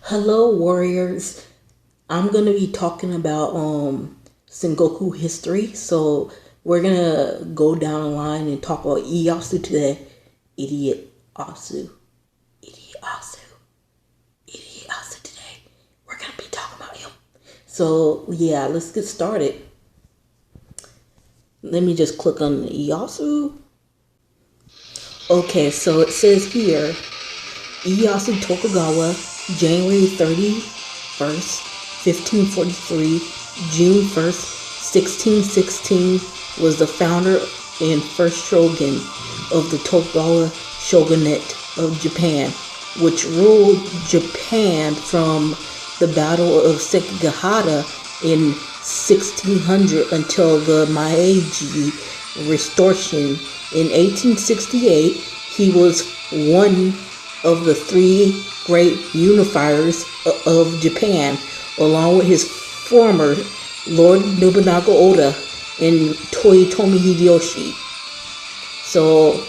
Hello, warriors. I'm gonna be talking about Sengoku history. So we're gonna go down the line and talk about Ieyasu today. Idiot Asu. Idiot Asu. Idiot Asu today. We're gonna be talking about him. So yeah, let's get started. Let me just click on Ieyasu. Okay, so it says here Ieyasu Tokugawa, January 31st, 1543, June 1st, 1616, was the founder and first shogun of the Tokugawa shogunate of Japan, which ruled Japan from the Battle of Sekigahara in 1600 until the Meiji Restoration. In 1868, he was one of the three great unifiers of Japan, along with his former Lord Nobunaga Oda and Toyotomi Hideyoshi. So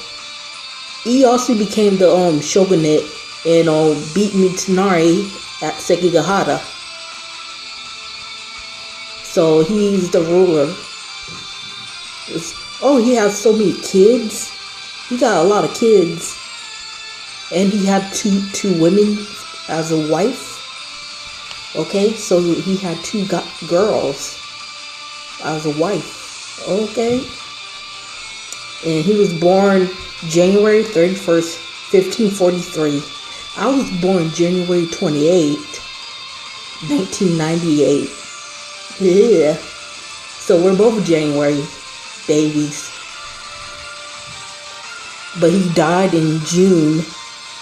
Ieyasu became the shogunate and beat Mitsunari at Sekigahara. So he's the ruler. He has so many kids. He got a lot of kids. And he had two women as a wife. Okay, so he had two girls as a wife. Okay. And he was born January 31st, 1543. I was born January 28th, 1998. Yeah. So we're both January babies. But he died in June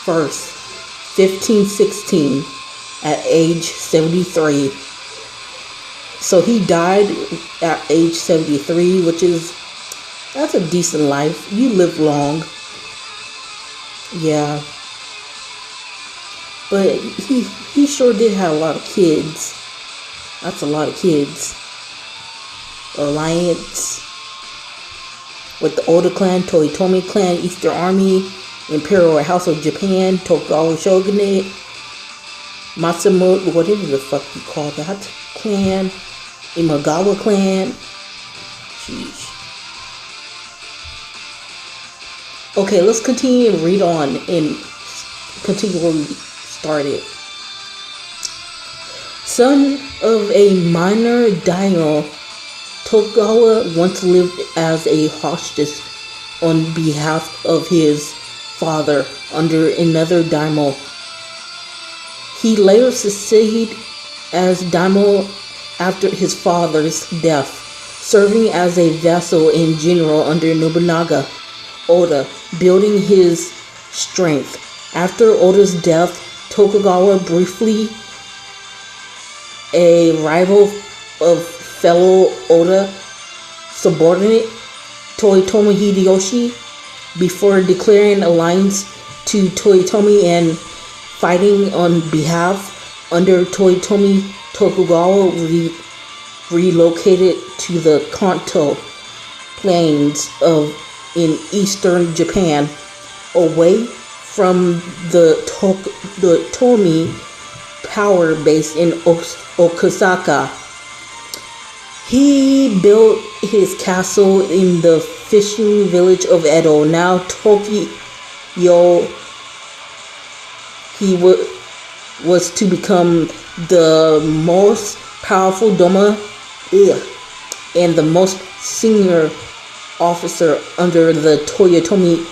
1st, 1516, at age 73. So he died at age 73, that's a decent life. You live long. Yeah. But he sure did have a lot of kids. That's a lot of kids. Alliance with the Oda clan, Toyotomi clan, Eastern Army, Imperial House of Japan, Tokugawa Shogunate, Matsumoto, whatever the fuck you call that clan, Imagawa clan. Sheesh. Okay, let's continue and read on and continue where we started. Son of a minor daimyo, Tokugawa once lived as a hostess on behalf of his father under another daimyo. He later succeeded as daimyo after his father's death, serving as a vassal and general under Nobunaga Oda, building his strength. After Oda's death, Tokugawa, briefly a rival of fellow Oda subordinate Toyotomi Hideyoshi, before declaring alliance to Toyotomi and fighting on behalf under Toyotomi, Tokugawa relocated to the Kanto plains in eastern Japan, away from the Tomi power base in Osaka. He built his castle in the fishing village of Edo, now Tokyo. He was to become the most powerful Doma and the most senior officer under the Toyotomi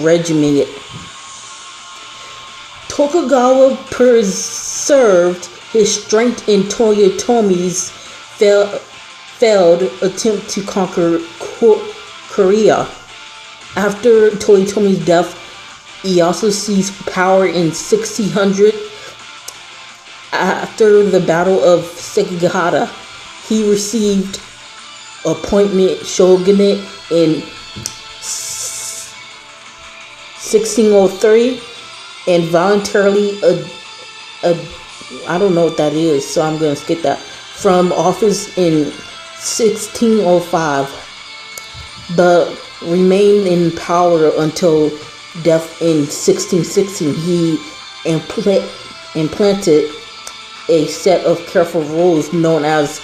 regiment. Tokugawa preserved his strength in Toyotomi's failed attempt to conquer Korea. After Toyotomi's death, Ieyasu seized power in 1600. After the Battle of Sekigahara, he received appointment shogunate in 1603 and voluntarily I don't know what that is, so I'm going to skip that, from office in 1605, but remained in power until death in 1616. He implanted a set of careful rules known as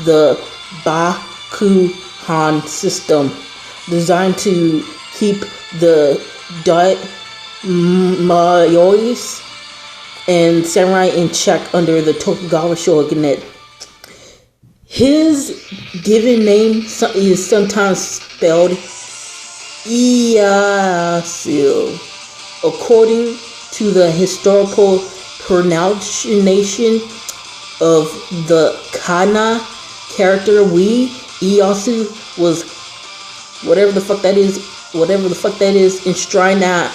the Bakuhan system, designed to keep the daimyos and samurai in check under the Tokugawa shogunate. His given name is sometimes spelled Ieyasu, according to the historical pronunciation of the kana character we. Ieyasu was whatever the fuck that is enshrined at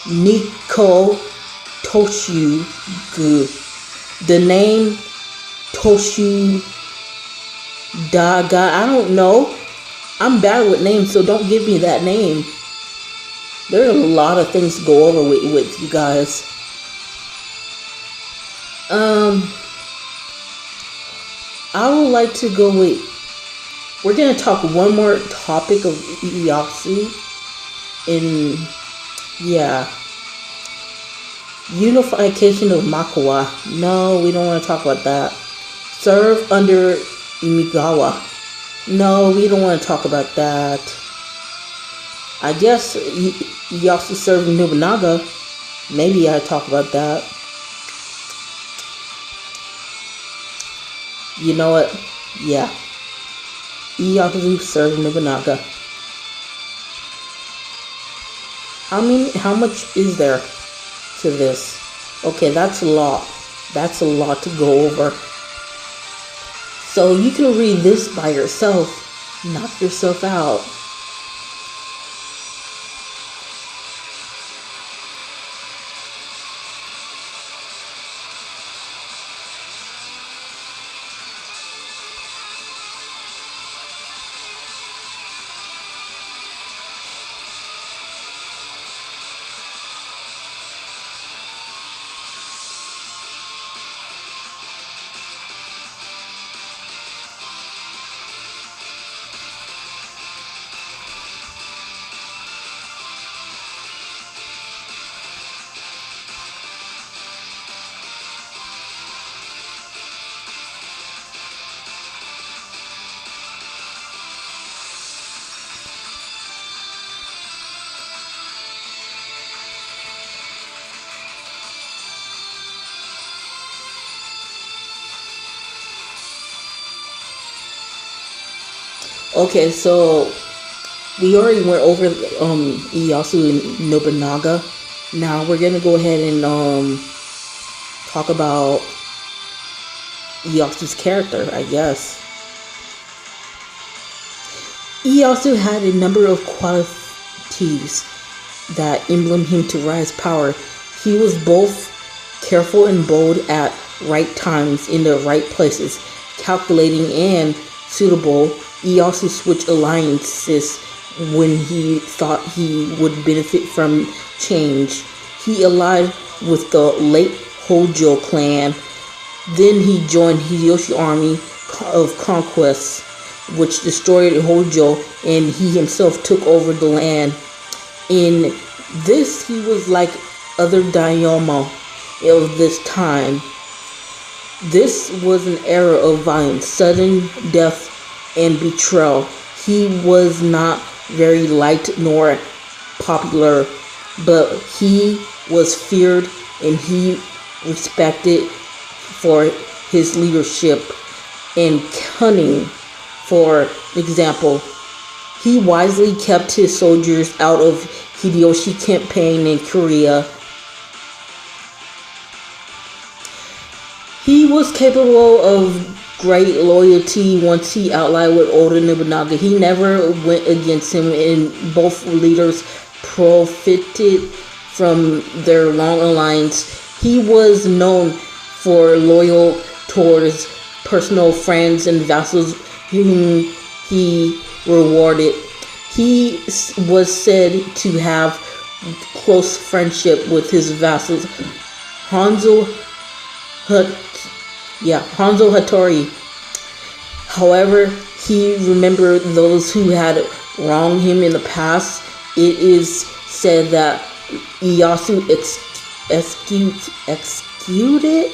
Nikko Toshugu. The name Toshudaga, I don't know. I'm bad with names, so don't give me that name. There are a lot of things to go over with you guys. I would like to go with... We're going to talk one more topic of Ieyasu. Unification of Makawa. No, we don't want to talk about that. Serve under Imagawa. No, we don't want to talk about that. I guess Ieyasu served Nobunaga. Maybe I talk about that. You know what? Yeah. Ieyasu served Nobunaga. How much is there to this? Okay, that's a lot. That's a lot to go over. So you can read this by yourself. Knock yourself out. Okay, so we already went over Ieyasu and Nobunaga. Now we're gonna go ahead and talk about Ieyasu's character, I guess. Ieyasu had a number of qualities that emblemed him to rise power. He was both careful and bold at right times in the right places, calculating and suitable. Ieyasu switched alliances when he thought he would benefit from change. He allied with the late Hojo clan. Then he joined Hideyoshi's army of conquest, which destroyed Hojo, and he himself took over the land. In this, he was like other daimyo of this time. This was an era of violence, sudden death, and betrayal. He was not very liked nor popular, but he was feared and he respected for his leadership and cunning. For example, he wisely kept his soldiers out of Hideyoshi's campaign in Korea. He was capable of great loyalty once he allied with Oda Nobunaga. He never went against him, and both leaders profited from their long alliance. He was known for loyal towards personal friends and vassals whom he rewarded. He was said to have close friendship with his vassals, Hanzo Hattori. However, he remembered those who had wronged him in the past. It is said that Ieyasu executed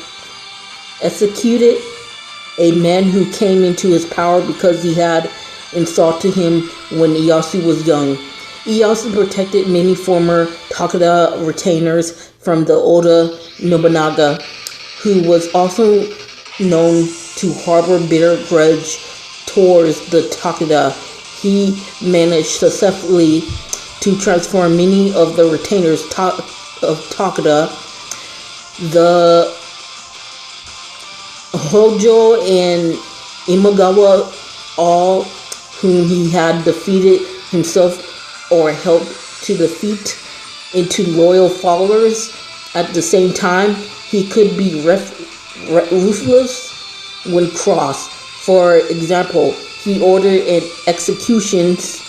a man who came into his power because he had insulted him when Ieyasu was young. Ieyasu protected many former Tokugawa retainers from the Oda Nobunaga, who was also known to harbor bitter grudge towards the Tokugawa. He managed successfully to transform many of the retainers of Tokugawa, the Hojo and Imagawa, all whom he had defeated himself or helped to defeat, into loyal followers. At the same time, he could be ruthless when crossed. For example, he ordered an executions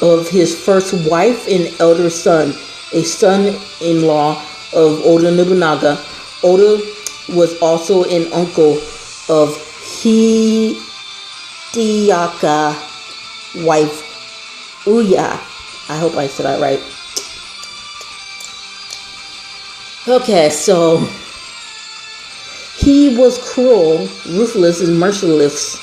of his first wife and elder son, a son-in-law of Oda Nobunaga. Oda was also an uncle of Hideyaka's wife, Ieyasu. I hope I said that right. Okay, so he was cruel, ruthless, and merciless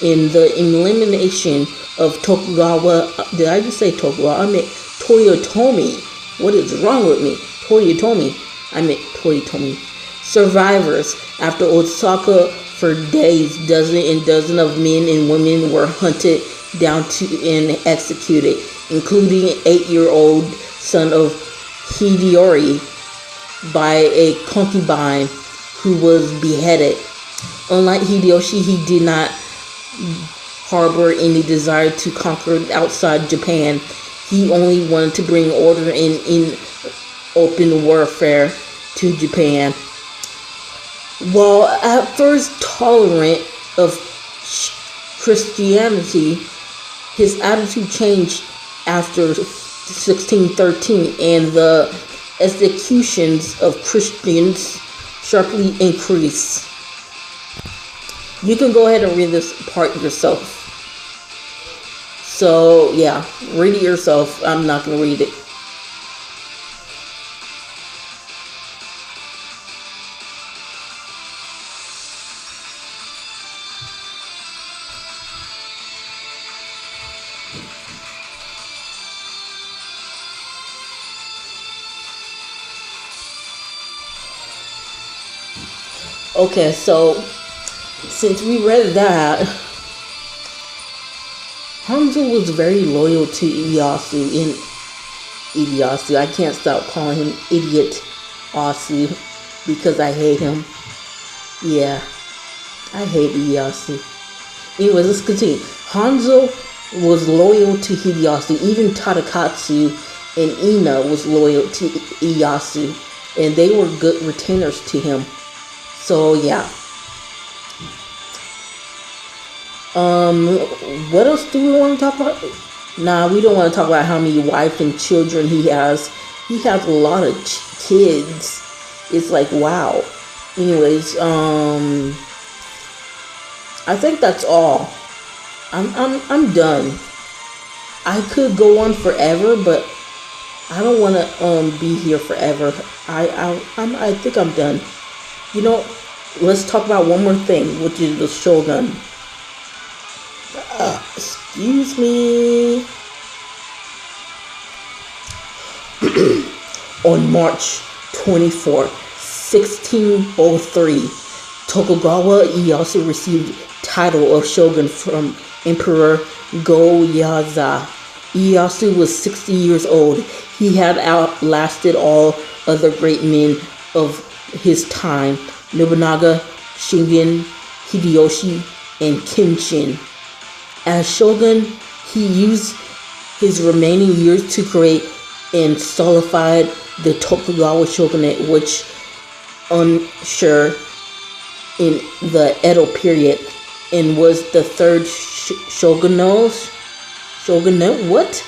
in the elimination of Tokugawa. Did I just say Tokugawa? I meant Toyotomi. What is wrong with me? Toyotomi. I meant Toyotomi. Survivors. After Osaka, for days, dozens and dozens of men and women were hunted down and executed, including an 8-year-old son of Hideyori by a concubine who was beheaded. Unlike Hideyoshi, he did not harbor any desire to conquer outside Japan. He only wanted to bring order in open warfare to Japan. While at first tolerant of Christianity, his attitude changed after 1613, and the executions of Christians sharply increased. You can go ahead and read this part yourself. So, yeah, read it yourself. I'm not going to read it. Okay, so since we read that, Hanzo was very loyal to Ieyasu. I can't stop calling him Idiot Asu because I hate him. Yeah, I hate Ieyasu. Anyways, let's continue. Hanzo was loyal to Hideyasu. Even Tadakatsu and Ina was loyal to Ieyasu, and they were good retainers to him. So yeah. What else do we want to talk about? Nah, we don't want to talk about how many wife and children he has. He has a lot of kids. It's like, wow. Anyways, I think that's all. I'm done. I could go on forever, but I don't want to be here forever. I think I'm done. You know, let's talk about one more thing, which is the Shogun. Excuse me. On March 24th, 1603, Tokugawa Ieyasu received title of Shogun from Emperor Go-Yaza. Ieyasu was 60 years old. He had outlasted all other great men of his time: Nobunaga, Shingen, Hideyoshi, and Kenshin. As shogun, he used his remaining years to create and solidify the Tokugawa shogunate, which ushered in the Edo period and was the third shogunate. What?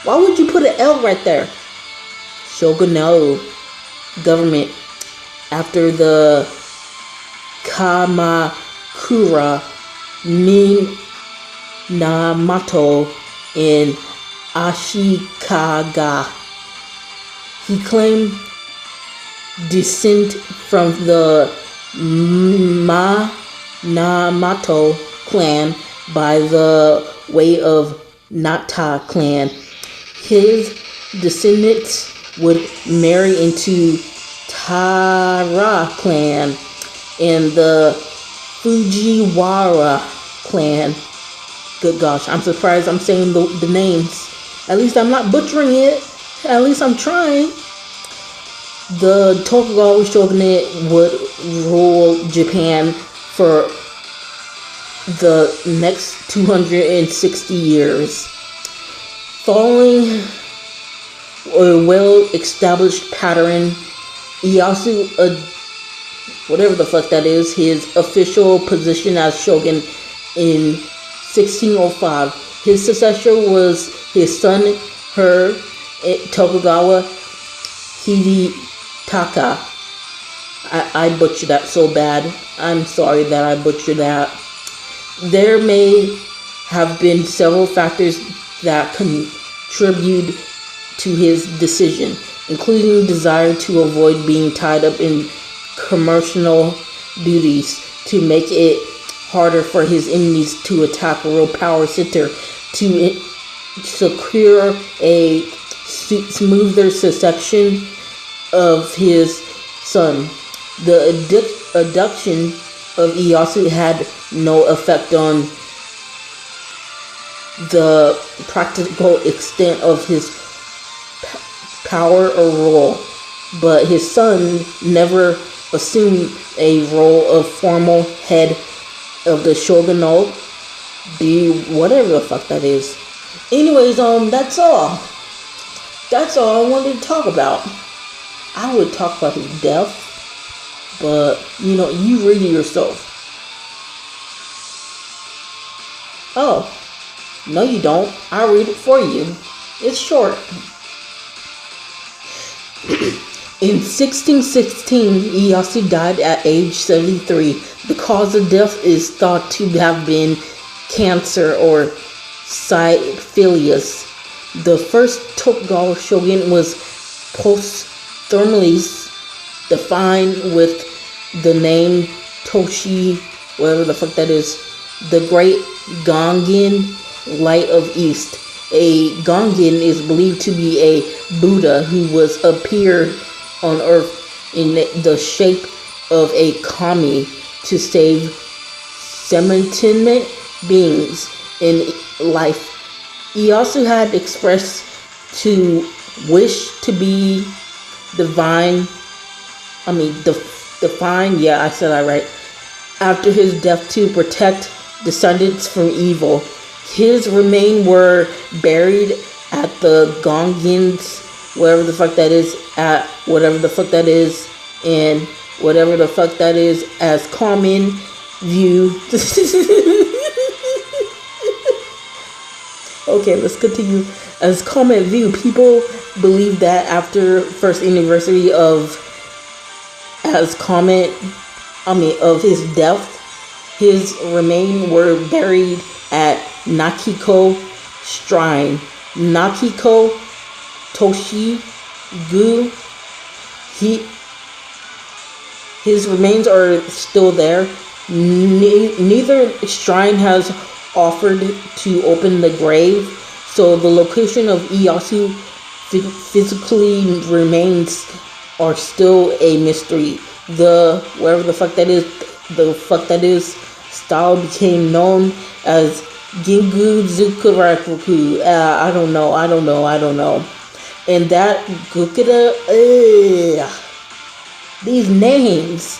Why would you put an L right there? Shogunate government after the Kamakura, Minamoto, and Ashikaga. He claimed descent from the Namato clan by the way of Nata clan. His descendants would marry into Tara clan and the Fujiwara clan. Good gosh, I'm surprised I'm saying the names. At least I'm not butchering it. At least I'm trying. The Tokugawa shogunate would rule Japan for the next 260 years. Following a well-established pattern, Ieyasu, whatever the fuck that is, his official position as shogun in 1605. His successor was his son, Tokugawa Hidetaka. I butchered that so bad. I'm sorry that I butchered that. There may have been several factors that contribute to his decision, including desire to avoid being tied up in commercial duties, to make it harder for his enemies to attack a real power center, to secure a smoother succession of his son. The abduction of Ieyasu had no effect on the practical extent of his power or role, but his son never assumed a role of formal head of the shogunate, whatever the fuck that is. Anyways, that's all. That's all I wanted to talk about. I would talk about his death, but you read it yourself. Oh, no you don't. I'll read it for you. It's short. In 1616, Ieyasu died at age 73. The cause of death is thought to have been cancer or syphilis. The first Tokugawa shogun was posthumously defined with the name Toshi, whatever the fuck that is, the Great Gongen, Light of East. A Gongen is believed to be a Buddha who was appeared on earth in the shape of a kami to save sentient beings in life. Ieyasu had expressed to wish to be defined, yeah, I said that right, after his death to protect descendants from evil. His remains were buried at the Gongens, whatever the fuck that is, at whatever the fuck that is, and whatever the fuck that is, as common view. Okay, let's continue. As common view, people believe that after first anniversary of his death, his remains were buried at Nakiko Shrine. Nakiko Toshi-gu. His remains are still there. Neither shrine has offered to open the grave, so the location of Ieyasu physically remains are still a mystery. The wherever the fuck that is, style became known as Gingu Zukuraku. I don't know. And that Gukura, these names,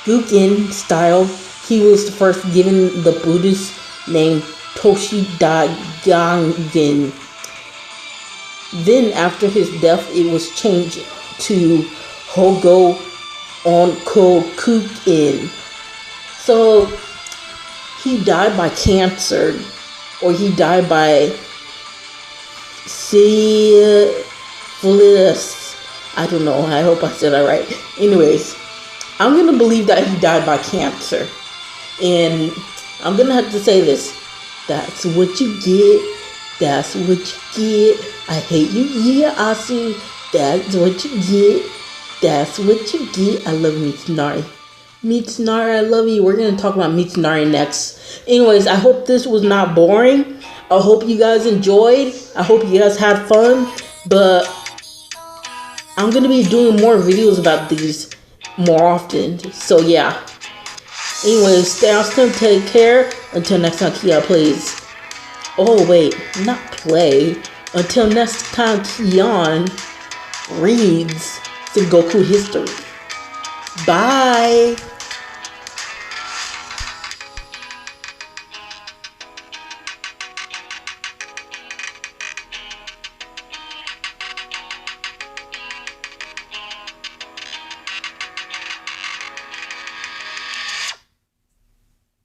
Gukin style, he was first given the Buddhist name Toshidagangen. Then after his death, it was changed to Hogo Onkokuin. So he died by cancer, or he died by syphilis. I don't know. I hope I said that right. Anyways, I'm gonna believe that he died by cancer, and I'm gonna have to say this: that's what you get. That's what you get. I hate you, Ieyasu. That's what you get. That's what you get. I love Mitsunari. Mitsunari, I love you. We're going to talk about Mitsunari next. Anyways, I hope this was not boring. I hope you guys enjoyed. I hope you guys had fun. But I'm going to be doing more videos about these more often. So yeah. Anyways, stay awesome. Take care. Until next time, Kia plays. Oh, wait. Not play. Until next time, Kion reads Sengoku history. Bye.